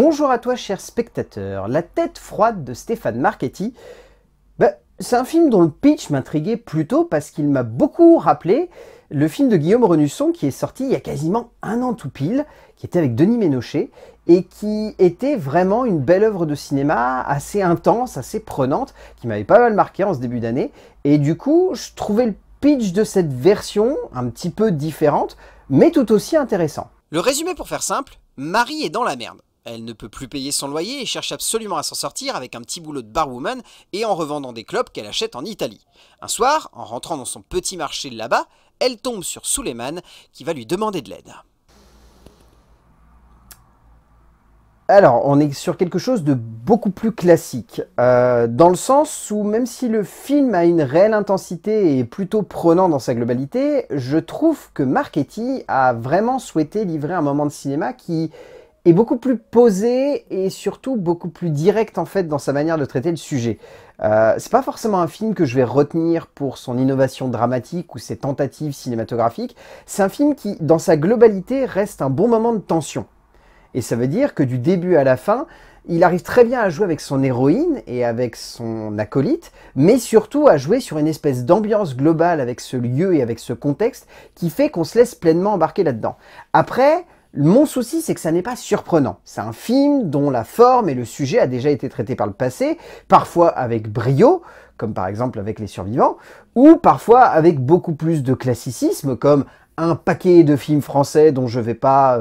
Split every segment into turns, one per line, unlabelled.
Bonjour à toi, cher spectateur. La tête froide de Stéphane Marchetti, c'est un film dont le pitch m'intriguait plutôt parce qu'il m'a beaucoup rappelé le film de Guillaume Renusson qui est sorti il y a quasiment un an tout pile, qui était avec Denis Ménochet et qui était vraiment une belle œuvre de cinéma assez intense, assez prenante, qui m'avait pas mal marqué en ce début d'année. Et du coup, je trouvais le pitch de cette version un petit peu différente, mais tout aussi intéressant.
Le résumé pour faire simple, Marie est dans la merde. Elle ne peut plus payer son loyer et cherche absolument à s'en sortir avec un petit boulot de barwoman et en revendant des clopes qu'elle achète en Italie. Un soir, en rentrant dans son petit marché là-bas, elle tombe sur Suleiman qui va lui demander de l'aide.
Alors, on est sur quelque chose de beaucoup plus classique, dans le sens où même si le film a une réelle intensité et est plutôt prenant dans sa globalité, je trouve que Marchetti a vraiment souhaité livrer un moment de cinéma qui est beaucoup plus posé et surtout beaucoup plus direct en fait dans sa manière de traiter le sujet. C'est pas forcément un film que je vais retenir pour son innovation dramatique ou ses tentatives cinématographiques, c'est un film qui, dans sa globalité, reste un bon moment de tension. Et ça veut dire que du début à la fin, il arrive très bien à jouer avec son héroïne et avec son acolyte, mais surtout à jouer sur une espèce d'ambiance globale avec ce lieu et avec ce contexte qui fait qu'on se laisse pleinement embarquer là-dedans. Après, mon souci, c'est que ça n'est pas surprenant. C'est un film dont la forme et le sujet a déjà été traité par le passé, parfois avec brio, comme par exemple avec Les Survivants, ou parfois avec beaucoup plus de classicisme, comme un paquet de films français dont je ne vais pas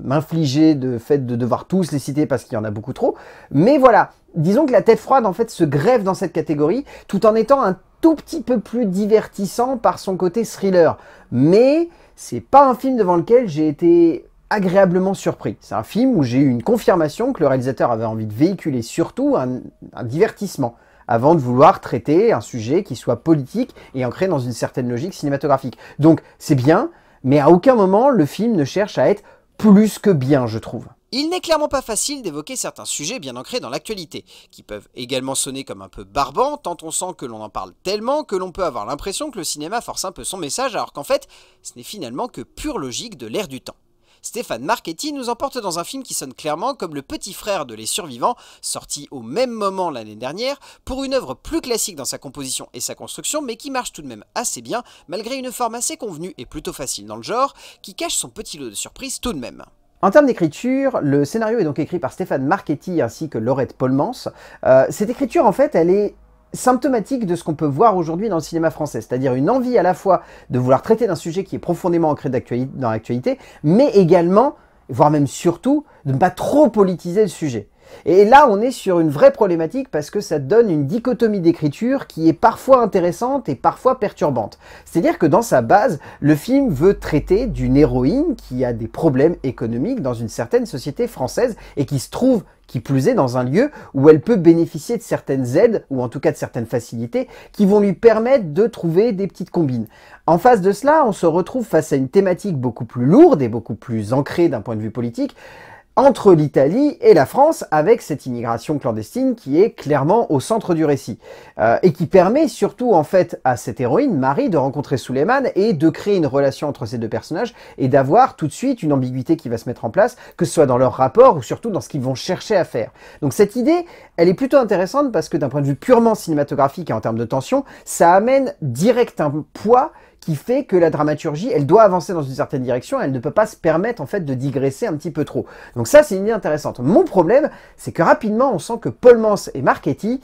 m'infliger de fait de devoir tous les citer parce qu'il y en a beaucoup trop. Mais voilà, disons que La Tête froide en fait se greffe dans cette catégorie tout en étant un tout petit peu plus divertissant par son côté thriller. Mais c'est pas un film devant lequel j'ai été agréablement surpris. C'est un film où j'ai eu une confirmation que le réalisateur avait envie de véhiculer surtout un divertissement, avant de vouloir traiter un sujet qui soit politique et ancré dans une certaine logique cinématographique. Donc c'est bien, mais à aucun moment le film ne cherche à être plus que bien, je trouve.
Il n'est clairement pas facile d'évoquer certains sujets bien ancrés dans l'actualité, qui peuvent également sonner comme un peu barbants, tant on sent que l'on en parle tellement que l'on peut avoir l'impression que le cinéma force un peu son message, alors qu'en fait, ce n'est finalement que pure logique de l'ère du temps. Stéphane Marchetti nous emporte dans un film qui sonne clairement comme le petit frère de Les Survivants, sorti au même moment l'année dernière, pour une œuvre plus classique dans sa composition et sa construction, mais qui marche tout de même assez bien, malgré une forme assez convenue et plutôt facile dans le genre, qui cache son petit lot de surprises tout de même.
En termes d'écriture, le scénario est donc écrit par Stéphane Marchetti ainsi que Laurette Polmans. Cette écriture, en fait, elle est symptomatique de ce qu'on peut voir aujourd'hui dans le cinéma français, c'est-à-dire une envie à la fois de vouloir traiter d'un sujet qui est profondément ancré dans l'actualité, mais également, voire même surtout, de ne pas trop politiser le sujet. Et là, on est sur une vraie problématique parce que ça donne une dichotomie d'écriture qui est parfois intéressante et parfois perturbante. C'est-à-dire que dans sa base, le film veut traiter d'une héroïne qui a des problèmes économiques dans une certaine société française et qui se trouve, qui plus est, dans un lieu où elle peut bénéficier de certaines aides, ou en tout cas de certaines facilités, qui vont lui permettre de trouver des petites combines. En face de cela, on se retrouve face à une thématique beaucoup plus lourde et beaucoup plus ancrée d'un point de vue politique, entre l'Italie et la France, avec cette immigration clandestine qui est clairement au centre du récit. Et qui permet surtout en fait à cette héroïne, Marie, de rencontrer Suleiman et de créer une relation entre ces deux personnages et d'avoir tout de suite une ambiguïté qui va se mettre en place, que ce soit dans leur rapport ou surtout dans ce qu'ils vont chercher à faire. Donc cette idée, elle est plutôt intéressante parce que d'un point de vue purement cinématographique et en termes de tension, ça amène direct un poids qui fait que la dramaturgie, elle doit avancer dans une certaine direction, elle ne peut pas se permettre en fait de digresser un petit peu trop. Donc ça, c'est une idée intéressante. Mon problème, c'est que rapidement, on sent que Polmans et Marchetti,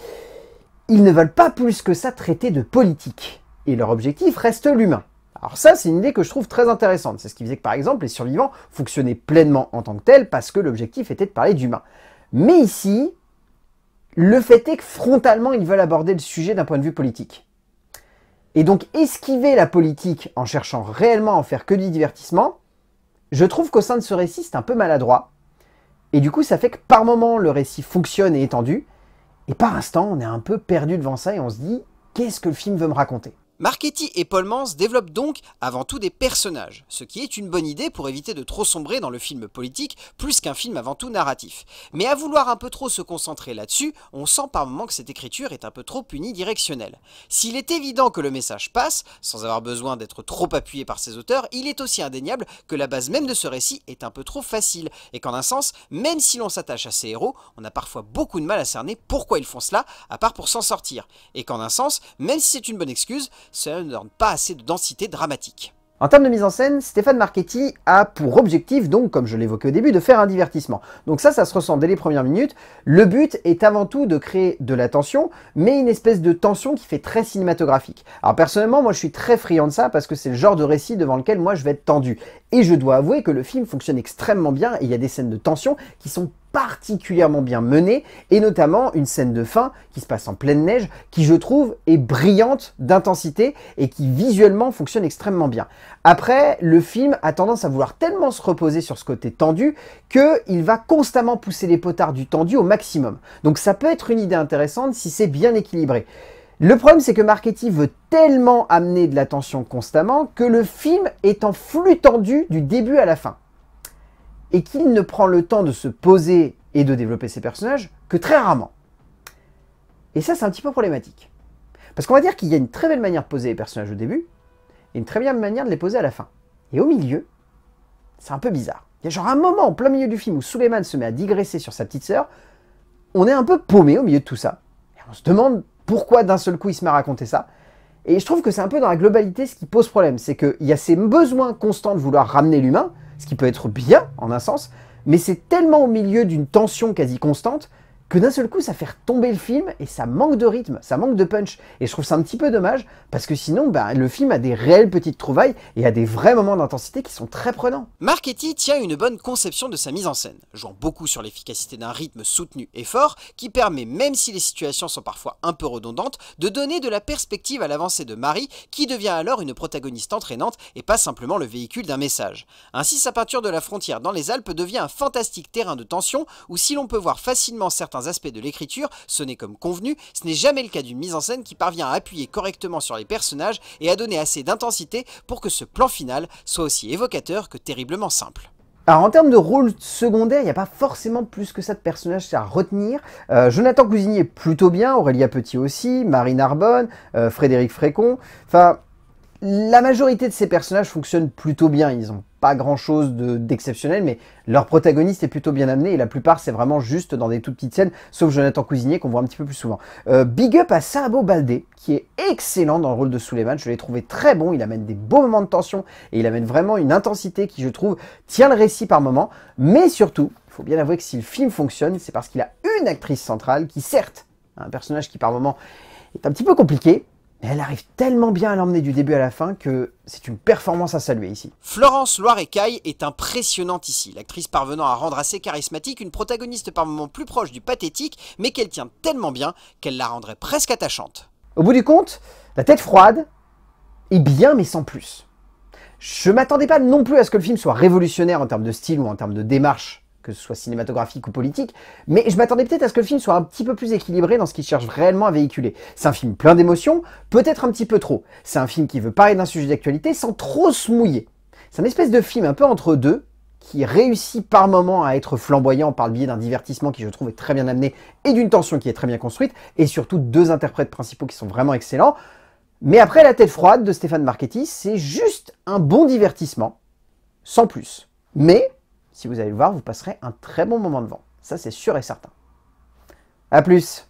ils ne veulent pas plus que ça traiter de politique. Et leur objectif reste l'humain. Alors ça, c'est une idée que je trouve très intéressante. C'est ce qui faisait que, par exemple, Les Survivants fonctionnaient pleinement en tant que tels parce que l'objectif était de parler d'humain. Mais ici, le fait est que frontalement, ils veulent aborder le sujet d'un point de vue politique. Et donc esquiver la politique en cherchant réellement à en faire que du divertissement, je trouve qu'au sein de ce récit, c'est un peu maladroit. Et du coup, ça fait que par moment, le récit fonctionne et est tendu, et par instant, on est un peu perdu devant ça et on se dit, qu'est-ce que le film veut me raconter ?
Marchetti et Polmans développent donc avant tout des personnages, ce qui est une bonne idée pour éviter de trop sombrer dans le film politique plus qu'un film avant tout narratif. Mais à vouloir un peu trop se concentrer là-dessus, on sent par moments que cette écriture est un peu trop unidirectionnelle. S'il est évident que le message passe, sans avoir besoin d'être trop appuyé par ses auteurs, il est aussi indéniable que la base même de ce récit est un peu trop facile, et qu'en un sens, même si l'on s'attache à ces héros, on a parfois beaucoup de mal à cerner pourquoi ils font cela, à part pour s'en sortir, et qu'en un sens, même si c'est une bonne excuse, cela ne donne pas assez de densité dramatique.
En termes de mise en scène, Stéphane Marchetti a pour objectif, donc, comme je l'évoquais au début, de faire un divertissement. Donc ça se ressent dès les premières minutes. Le but est avant tout de créer de la tension, mais une espèce de tension qui fait très cinématographique. Alors personnellement, moi je suis très friand de ça parce que c'est le genre de récit devant lequel moi je vais être tendu. Et je dois avouer que le film fonctionne extrêmement bien et il y a des scènes de tension qui sont particulièrement bien menée, et notamment une scène de fin qui se passe en pleine neige, qui je trouve est brillante d'intensité et qui visuellement fonctionne extrêmement bien. Après, le film a tendance à vouloir tellement se reposer sur ce côté tendu qu'il va constamment pousser les potards du tendu au maximum. Donc ça peut être une idée intéressante si c'est bien équilibré. Le problème, c'est que Marchetti veut tellement amener de la tension constamment que le film est en flux tendu du début à la fin. Et qu'il ne prend le temps de se poser et de développer ses personnages que très rarement. Et ça, c'est un petit peu problématique. Parce qu'on va dire qu'il y a une très belle manière de poser les personnages au début, et une très belle manière de les poser à la fin. Et au milieu, c'est un peu bizarre. Il y a genre un moment, en plein milieu du film, où Suleiman se met à digresser sur sa petite sœur, on est un peu paumé au milieu de tout ça. Et on se demande pourquoi d'un seul coup il se met à raconter ça. Et je trouve que c'est un peu dans la globalité ce qui pose problème, c'est qu'il y a ces besoins constants de vouloir ramener l'humain, ce qui peut être bien, en un sens, mais c'est tellement au milieu d'une tension quasi constante que d'un seul coup, ça fait retomber le film et ça manque de rythme, ça manque de punch. Et je trouve ça un petit peu dommage, parce que sinon, le film a des réelles petites trouvailles et a des vrais moments d'intensité qui sont très prenants.
Marchetti tient une bonne conception de sa mise en scène, jouant beaucoup sur l'efficacité d'un rythme soutenu et fort, qui permet, même si les situations sont parfois un peu redondantes, de donner de la perspective à l'avancée de Marie, qui devient alors une protagoniste entraînante et pas simplement le véhicule d'un message. Ainsi, sa peinture de la frontière dans les Alpes devient un fantastique terrain de tension, où si l'on peut voir facilement certains aspects de l'écriture, sonner comme convenu, ce n'est jamais le cas d'une mise en scène qui parvient à appuyer correctement sur les personnages et à donner assez d'intensité pour que ce plan final soit aussi évocateur que terriblement simple.
Alors en termes de rôle secondaire, il n'y a pas forcément plus que ça de personnages à retenir. Jonathan Cousinier est plutôt bien, Aurélia Petit aussi, Marie Narbonne, Frédéric Frécon, enfin... La majorité de ces personnages fonctionnent plutôt bien, ils n'ont pas grand chose d'exceptionnel, mais leur protagoniste est plutôt bien amené, et la plupart c'est vraiment juste dans des toutes petites scènes, sauf Jonathan Cousinier qu'on voit un petit peu plus souvent. Big up à Sabo Baldé, qui est excellent dans le rôle de Suleiman, je l'ai trouvé très bon, il amène des beaux moments de tension, et il amène vraiment une intensité qui je trouve tient le récit par moments, mais surtout, il faut bien avouer que si le film fonctionne, c'est parce qu'il a une actrice centrale qui certes, a un personnage qui par moments est un petit peu compliqué, mais elle arrive tellement bien à l'emmener du début à la fin que c'est une performance à saluer ici.
Florence Loiret-Caille est impressionnante ici, l'actrice parvenant à rendre assez charismatique une protagoniste par moments plus proche du pathétique, mais qu'elle tient tellement bien qu'elle la rendrait presque attachante.
Au bout du compte, la tête froide est bien mais sans plus. Je m'attendais pas non plus à ce que le film soit révolutionnaire en termes de style ou en termes de démarche, que ce soit cinématographique ou politique, mais je m'attendais peut-être à ce que le film soit un petit peu plus équilibré dans ce qu'il cherche réellement à véhiculer. C'est un film plein d'émotions, peut-être un petit peu trop. C'est un film qui veut parler d'un sujet d'actualité sans trop se mouiller. C'est une espèce de film un peu entre deux, qui réussit par moments à être flamboyant par le biais d'un divertissement qui je trouve est très bien amené et d'une tension qui est très bien construite, et surtout deux interprètes principaux qui sont vraiment excellents. Mais après La tête froide de Stéphane Marchetti, c'est juste un bon divertissement, sans plus. Mais si vous allez le voir, vous passerez un très bon moment devant. Ça, c'est sûr et certain. A plus!